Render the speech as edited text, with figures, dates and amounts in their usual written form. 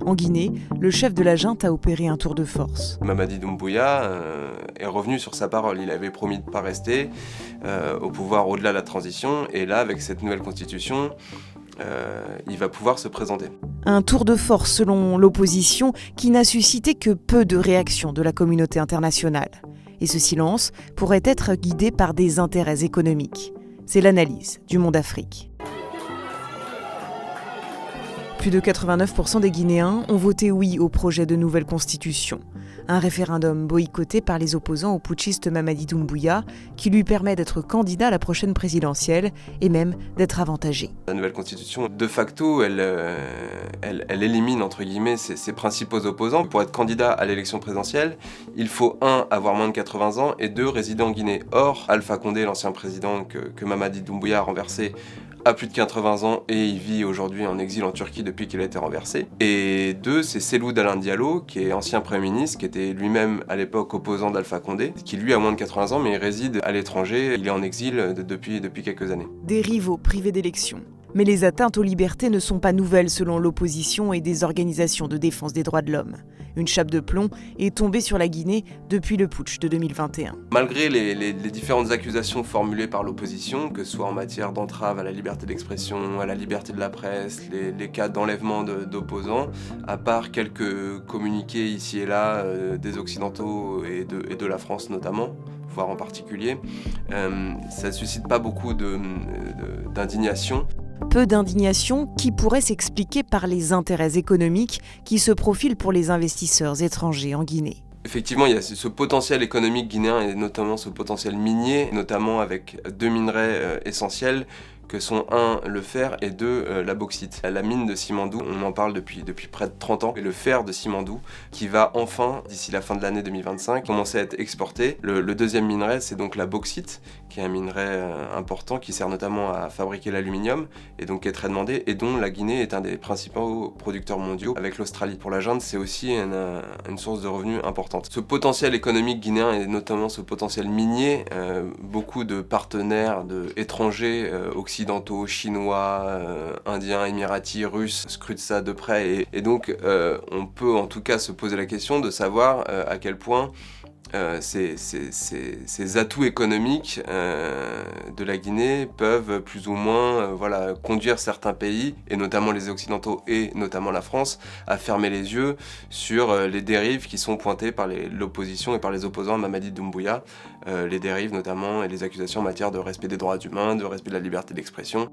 En Guinée, le chef de la junte a opéré un tour de force. Mamadi Doumbouya est revenu sur sa parole. Il avait promis de ne pas rester au pouvoir au-delà de la transition. Et là, avec cette nouvelle constitution, il va pouvoir se présenter. Un tour de force selon l'opposition qui n'a suscité que peu de réactions de la communauté internationale. Et ce silence pourrait être guidé par des intérêts économiques. C'est l'analyse du Monde Afrique. Plus de 89% des Guinéens ont voté oui au projet de nouvelle constitution. Un référendum boycotté par les opposants au putschiste Mamadi Doumbouya qui lui permet d'être candidat à la prochaine présidentielle et même d'être avantagé. La nouvelle constitution, de facto, elle élimine entre guillemets ses principaux opposants. Pour être candidat à l'élection présidentielle, il faut 1. Avoir moins de 80 ans et 2. Résider en Guinée. Or, Alpha Condé, l'ancien président que Mamadi Doumbouya a renversé, a plus de 80 ans et il vit aujourd'hui en exil en Turquie depuis qu'il a été renversé. Et 2, c'est Cellou Dalein Diallo, qui est ancien Premier ministre, qui était lui-même à l'époque opposant d'Alpha Condé, qui lui a moins de 80 ans mais il réside à l'étranger, il est en exil depuis quelques années. Des rivaux privés d'élections. Mais les atteintes aux libertés ne sont pas nouvelles selon l'opposition et des organisations de défense des droits de l'homme. Une chape de plomb est tombée sur la Guinée depuis le putsch de 2021. Malgré les différentes accusations formulées par l'opposition, que ce soit en matière d'entrave à la liberté d'expression, à la liberté de la presse, les cas d'enlèvement d'opposants, à part quelques communiqués ici et là des Occidentaux et de la France notamment, voire en particulier, ça ne suscite pas beaucoup d'indignation. Peu d'indignation qui pourrait s'expliquer par les intérêts économiques qui se profilent pour les investisseurs étrangers en Guinée. Effectivement, il y a ce potentiel économique guinéen et notamment ce potentiel minier, notamment avec 2 minerais essentiels que sont 1, le fer et 2, la bauxite. La mine de Simandou, on en parle depuis près de 30 ans, et le fer de Simandou qui va enfin, d'ici la fin de l'année 2025, commencer à être exporté. Le deuxième minerai, c'est donc la bauxite, qui est un minerai important qui sert notamment à fabriquer l'aluminium et donc qui est très demandé et dont la Guinée est un des principaux producteurs mondiaux avec l'Australie. Pour la junte, c'est aussi une source de revenus importante. Ce potentiel économique guinéen et notamment ce potentiel minier, beaucoup de partenaires étrangers occidentaux, chinois, indiens, émiratis, russes scrutent ça de près et donc on peut en tout cas se poser la question de savoir à quel point ces atouts économiques de la Guinée peuvent plus ou moins conduire certains pays, et notamment les Occidentaux et notamment la France, à fermer les yeux sur les dérives qui sont pointées par l'opposition et par les opposants à Mamadi Doumbouya, les dérives notamment et les accusations en matière de respect des droits humains, de respect de la liberté d'expression.